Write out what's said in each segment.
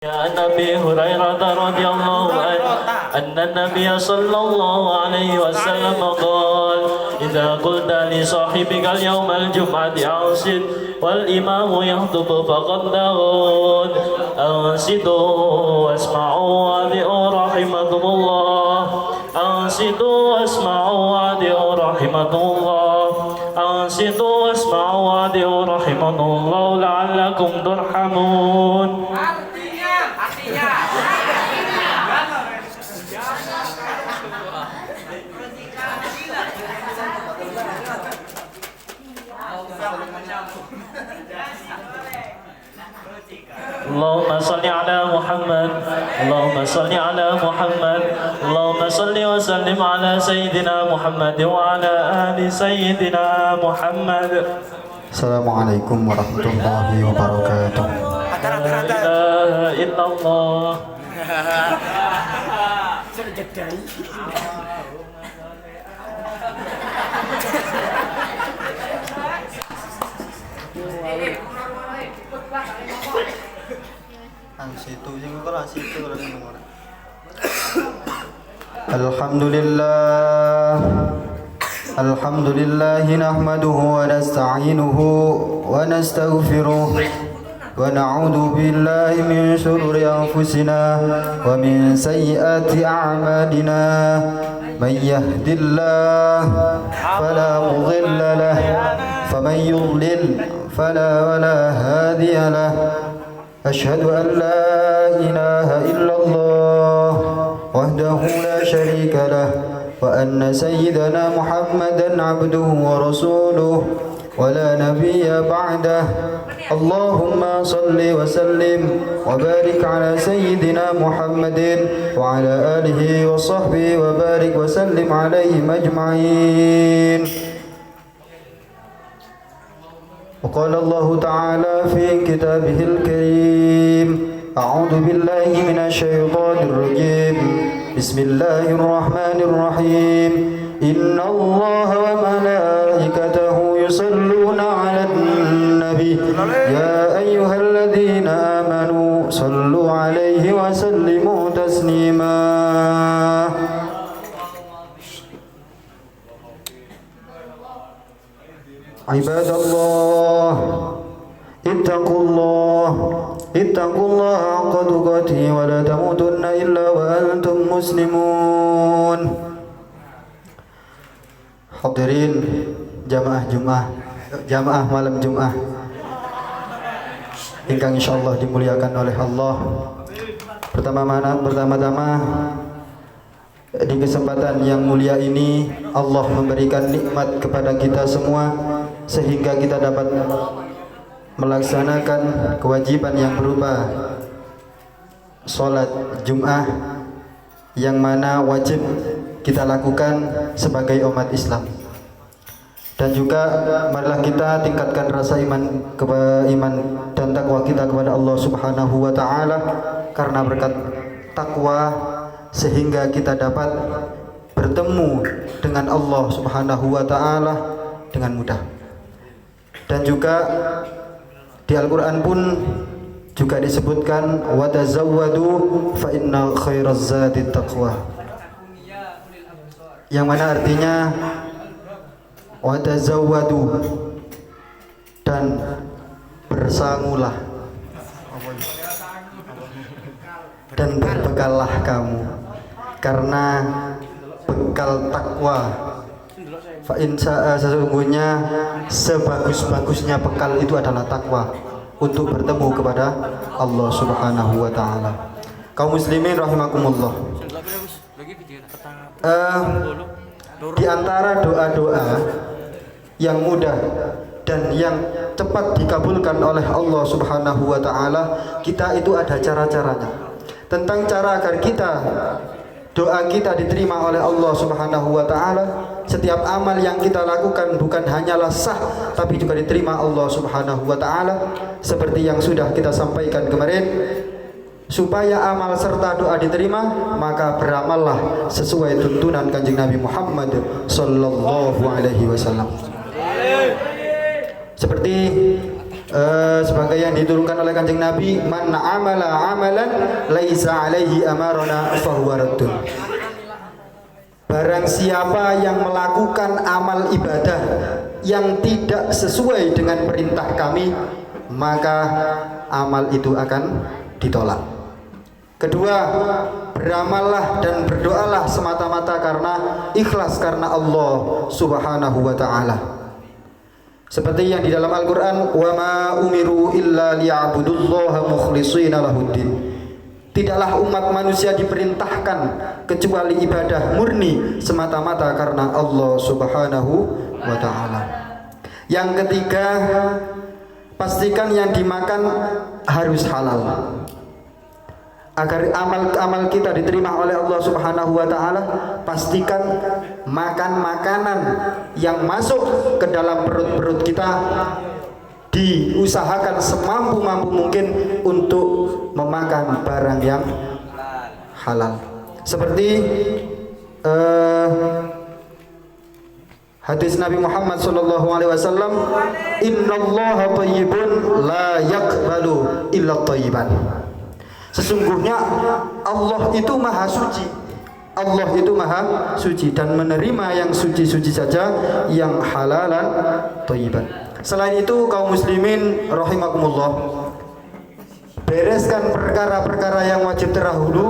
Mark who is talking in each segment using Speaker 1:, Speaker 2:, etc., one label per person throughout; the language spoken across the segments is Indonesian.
Speaker 1: عن أبي هريرة رضي الله عنه أن النبي صلى الله عليه وسلم قال: إذا قلت لصاحبك اليوم الجمعة أنصت والإمام يخطب فقد لغوت أنصتوا واسمعوا وأطيعوا رحمكم الله أنصتوا واسمعوا وأطيعوا رحمكم الله أنصتوا واسمعوا وأطيعوا رحمكم الله لعلكم ترحمون. اللهم صل على محمد اللهم صل على محمد اللهم صل وسلم على سيدنا محمد وعلى آل سيدنا محمد.
Speaker 2: Assalamualaikum warahmatullahi wabarakatuh.
Speaker 1: La ilaha illallah.
Speaker 2: Alhamdulillah Alhamdulillah nahmaduhu wa nasta'inuhu wa nastaghfiruh wa na'udzu billahi min shururi anfusina wa min sayyiati a'malina. Man yahdillah fala mudilla lahu wa man yudlil fala hadiya lahu. Ashhadu an la ilaha illallah wahdahu la syarika lah wa anna sayyidana Muhammadan abduhu wa rasuluh wa la nabiyya ba'dah. Allahumma salli wa sallim wa barik ala sayyidina Muhammadin wa ala alihi wa sahbihi wa barik wa sallim alaihim ajma'in. وقال الله تعالى في كتابه الكريم: أعوذ بالله من الشيطان الرجيم بسم الله الرحمن الرحيم إن الله وملائكته يصلون على النبي يا أيها الذين آمنوا صلوا عليه وسلموا تسليما. Ibadallah ittaqullah haqqa tuqatih wa la tamutunna illa wa antum muslimun. Hadirin jamaah malam Jumat ingkang insyaallah dimuliakan oleh Allah. Pertama-tama di kesempatan yang mulia ini Allah memberikan nikmat kepada kita semua sehingga kita dapat melaksanakan kewajiban yang berupa sholat Jum'ah yang mana wajib kita lakukan sebagai umat Islam. Dan juga marilah kita tingkatkan rasa iman dan takwa kita kepada Allah Subhanahu wa taala, karena berkat takwa sehingga kita dapat bertemu dengan Allah Subhanahu wa taala dengan mudah. Dan juga di Al-Qur'an pun juga disebutkan wa tazawwadu fa inna khairaz zadi taqwa, yang mana artinya wa tazawwadu, dan bersangulah dan berbekallah kamu, karena bekal takwa fa insa, sesungguhnya sebagus-bagusnya bekal itu adalah takwa untuk bertemu kepada Allah Subhanahu wa taala. Kaum muslimin rahimakumullah. Di antara doa-doa yang mudah dan yang cepat dikabulkan oleh Allah Subhanahu wa taala, kita itu ada cara-caranya. Tentang cara agar doa kita diterima oleh Allah Subhanahu wa taala, setiap amal yang kita lakukan bukan hanyalah sah tapi juga diterima Allah Subhanahu wa taala. Seperti yang sudah kita sampaikan kemarin, supaya amal serta doa diterima, maka beramallah sesuai tuntunan Kanjeng Nabi Muhammad sallallahu alaihi wasallam. Seperti sebagai yang diturunkan oleh Kanjeng Nabi, man amala amalan laisa alaihi amarona fahuwa raddun. Barang siapa yang melakukan amal ibadah yang tidak sesuai dengan perintah kami, maka amal itu akan ditolak. Kedua, beramallah dan berdoalah semata-mata karena ikhlas karena Allah Subhanahu wa ta'ala. Seperti yang di dalam Al-Quran, wa ma umiru illa liya'budullaha mukhlishina lahuddin. Tidaklah umat manusia diperintahkan kecuali ibadah murni semata-mata karena Allah Subhanahu wa ta'ala. Yang ketiga, pastikan yang dimakan harus halal. Agar amal kita diterima oleh Allah Subhanahu wa ta'ala, pastikan makan makanan yang masuk ke dalam perut-perut kita diusahakan semampu-mampu mungkin untuk memakan barang yang halal. Seperti hadis Nabi Muhammad sallallahu alaihi wasallam, innallaha thayyibun la yaqbalu illa thayyiban. Sesungguhnya Allah itu maha suci. Allah itu maha suci dan menerima yang suci-suci saja, yang halalan thayyiban. Selain itu, kaum muslimin rahimakumullah, bereskan perkara-perkara yang wajib terdahulu,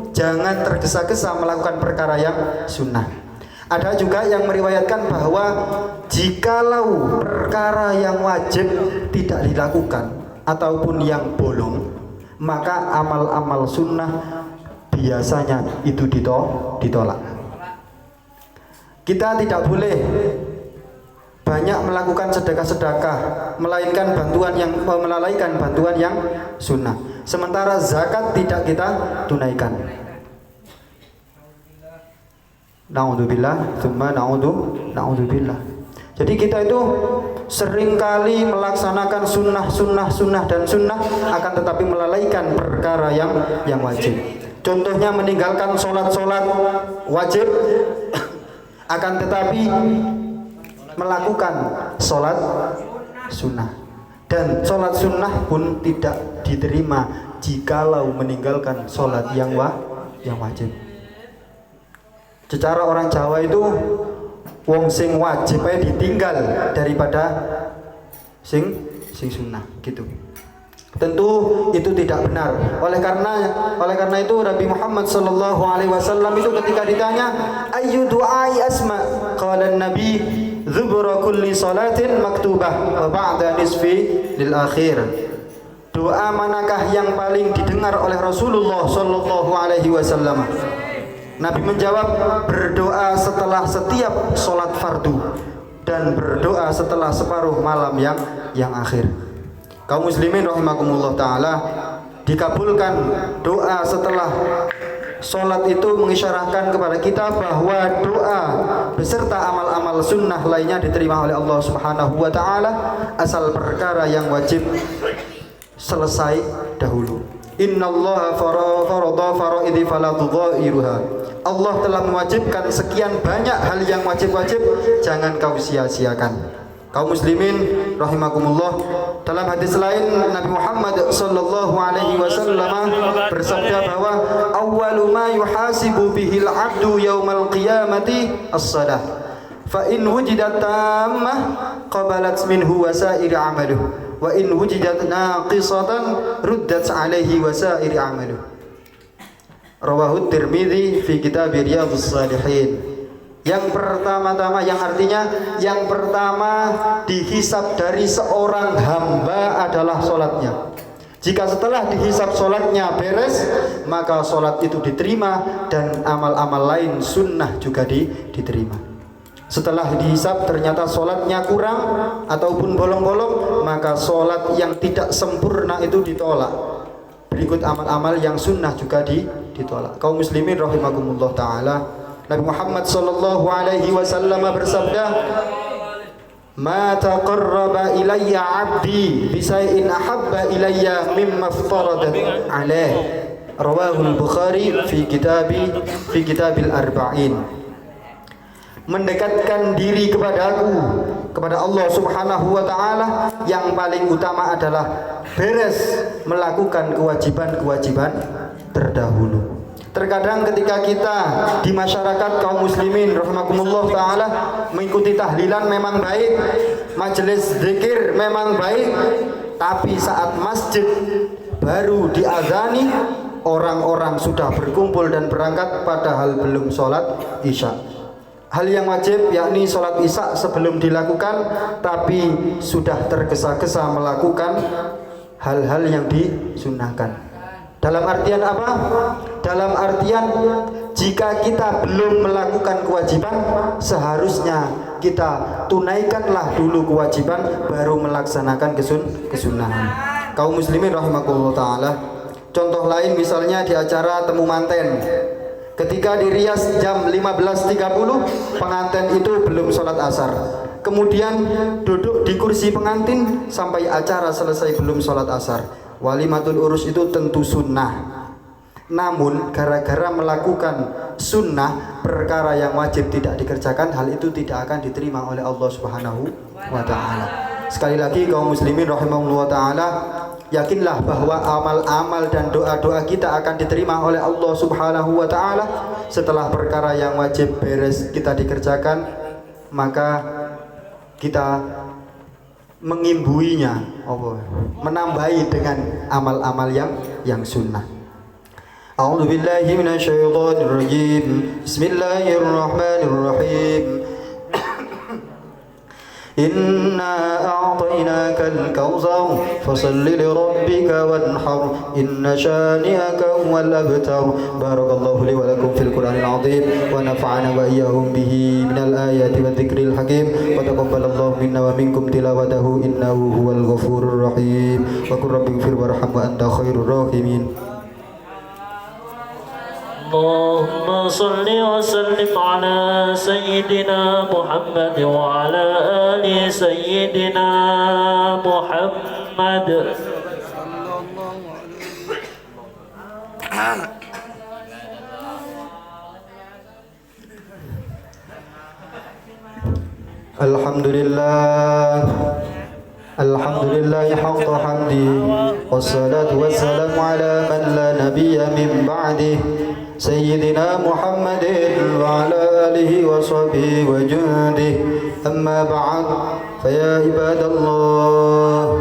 Speaker 2: jangan tergesa-gesa melakukan perkara yang sunnah. Ada juga yang meriwayatkan bahwa jikalau perkara yang wajib tidak dilakukan ataupun yang bolong, maka amal-amal sunnah biasanya itu ditolak. Kita tidak boleh banyak melakukan sedekah-sedekah, melalaikan bantuan yang sunnah. Sementara zakat tidak kita tunaikan. Na'udzubillah, tsumma na'udzubillah. Jadi kita itu seringkali melaksanakan sunnah dan sunnah, akan tetapi melalaikan perkara yang wajib. Contohnya meninggalkan sholat wajib, akan tetapi melakukan sholat sunnah. Dan sholat sunnah pun tidak diterima jikalau meninggalkan sholat yang wajib. Secara orang Jawa itu wong sing wajib aja ditinggal daripada sing sunnah gitu. Tentu itu tidak benar. Oleh karena itu Nabi Muhammad sallallahu alaihi wasallam itu ketika ditanya ayyu du'ai asma, qala an-nabi dzubra kulli salatin maktubah wa ba'da nisfi lil akhir. Doa manakah yang paling didengar oleh Rasulullah sallallahu alaihi wasallam? Nabi menjawab, berdoa setelah setiap sholat fardu dan berdoa setelah separuh malam yang akhir. Kaum muslimin rahimakumullah ta'ala, dikabulkan doa setelah sholat itu mengisyarahkan kepada kita bahwa doa beserta amal-amal sunnah lainnya diterima oleh Allah Subhanahu wa ta'ala, asal perkara yang wajib selesai dahulu. Innallaha farada faraidi fala tudhairuha. Allah telah mewajibkan sekian banyak hal yang wajib-wajib, jangan kau sia-siakan. Kaum muslimin rahimakumullah, dalam hadis lain Nabi Muhammad sallallahu alaihi wasallam bersabda bahwa awwalu ma yuhasibu bihil 'abdu yaumal qiyamati as-shalah. Fa in wujidat tammah qabalat minhu wasairi 'amaluhu wa in wujidat naqisatan ruddat 'alaihi wasairi 'amaluhu. Rawahu Tirmidzi fi kitab Riyadhus Shalihin. Yang pertama-tama, yang artinya yang pertama dihisab dari seorang hamba adalah sholatnya. Jika setelah dihisab sholatnya beres, maka sholat itu diterima dan amal-amal lain sunnah juga diterima. Setelah dihisab ternyata sholatnya kurang ataupun bolong-bolong, maka sholat yang tidak sempurna itu ditolak. Berikut amal-amal yang sunnah juga ditolak. Kaum muslimin rahimakumullah ta'ala, Nabi Muhammad sallallahu alaihi wasallam bersabda, "Ma taqarraba ilayya 'abdi bi shay'in ahabba ilayya mimma aftarada 'alaih." Rawahu al-Bukhari fi kitabil arba'in. Mendekatkan diri kepadaku kepada Allah Subhanahu wa taala, yang paling utama adalah beres melakukan kewajiban-kewajiban terdahulu. Terkadang ketika kita di masyarakat kaum muslimin rahimakumullah taala mengikuti tahlilan memang baik, majelis zikir memang baik, tapi saat masjid baru diazani orang-orang sudah berkumpul dan berangkat padahal belum sholat isya. Hal yang wajib yakni sholat isya sebelum dilakukan, tapi sudah tergesa-gesa melakukan hal-hal yang disunahkan. Dalam artian apa? Dalam artian jika kita belum melakukan kewajiban, seharusnya kita tunaikanlah dulu kewajiban baru melaksanakan kesunahan. Kaum muslimin rahimakumullah taala. Contoh lain misalnya di acara temu manten. Ketika di Rias jam 15.30 pengantin itu belum sholat asar. Kemudian duduk di kursi pengantin sampai acara selesai belum sholat asar. Walimatul urus itu tentu sunnah. Namun gara-gara melakukan sunnah perkara yang wajib tidak dikerjakan, hal itu tidak akan diterima oleh Allah Subhanahu wa taala. Sekali lagi kaum muslimin rahimahullah taala, yakinlah bahwa amal-amal dan doa-doa kita akan diterima oleh Allah Subhanahu wa taala setelah perkara yang wajib beres kita dikerjakan, maka kita mengimbuinya, menambahi dengan amal-amal yang sunnah. A'udzu billahi minasyaitonir rajim. Bismillahirrahmanirrahim. Inna a'tainakal kautsar fasalli lirabbika wanhar inna syani'aka huwal abtar. Barakallahu li wa lakum fil Qur'anil 'azim wa nafa'ana wa iyyahum bihi minal ayati wadh-dhikril hakim wa taqabbalallahu minna wa minkum tilawatahu innahu huwal ghafurur rahim. Wa qur rabbighfir warham wa anta khairur rahimin.
Speaker 1: اللهم صل وسلم على سيدنا محمد وعلى آل سيدنا محمد.
Speaker 2: Alhamdulillah, alhamdulillah haqqa hamdi, wassalatu wassalamu ala man la nabiyya min ba'dih, Sayyidina Muhammadin wa ala alihi wa sahbihi wa jundih. Amma ba'd, faya ibadallah,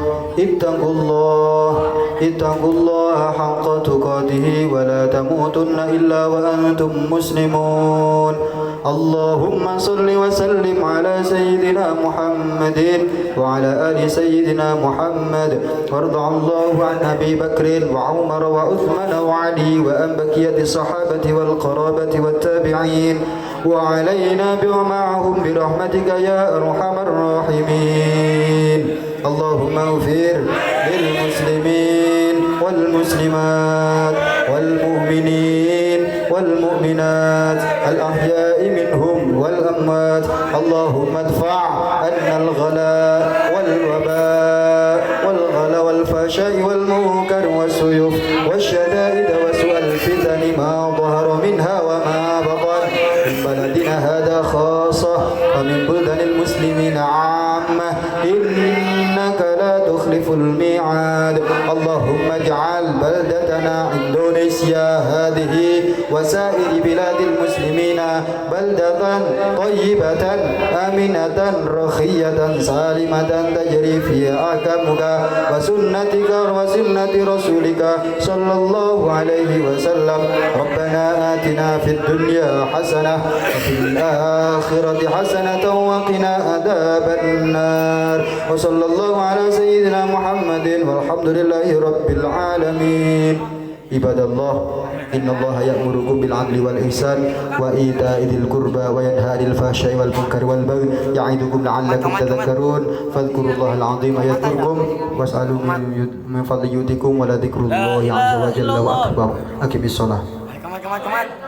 Speaker 2: ittaqullaha haqqa tuqatih wa la tamutunna illa wa antum muslimun. Allahumma salli wa sallim ala Sayyidina Muhammadin wa ala ali Sayyidina Muhammad. Warda Allahu an Abi Bakrin wa Umar wa Uthman wa Ali wa an baqiyati sahabati wal qarabati wat tabi'in wa alaina bi'ma'ahum birahmatika ya arhamar rahimin. Allahumma ighfir lil muslimin wal muslimat wal mu'minin wal mu'minat al ahya'i minhum wal amwat. Allahumma adfa' anna al ghala wal waba wal ghala wal fahsya'i wal munkar was suyuf wasyada'id wa su'al fitan ma dhahara minha wa ma batan min baladina hadha khassah wa min buldanil muslimina 'ammah. Innaka la tukhliful mi'ad. Allahumma ij'al baldatana Indonesia hadhihi wa sa'iri biladil muslimina baldatan tayyibatan aminatan rakhiyatan salimatan tajri fiha ahkamuka wa sunnatika wa sunnati rasulika sallallahu alaihi wasallam. Rabbana atina fid dunya hasanah wa fil akhirati hasanatan wa qina adzaban nar. Wa sallallahu ala sayyidina Muhammadin walhamdulillahi rabbil alamin. Ibadallah, innallaha ya'murukum bil 'adli wal ihsan wa ita'i dzil qurba wa yanha 'anil fahsya'i wal munkari wal baghi ya'idukum la'allakum tadhakkarun. Fadhkurullahal 'azima yadhkurkum was'alu min fadli yutikum wa la dzikrullahi 'azza wa jalla wa akbar. Aqimis shalah.
Speaker 3: Come on.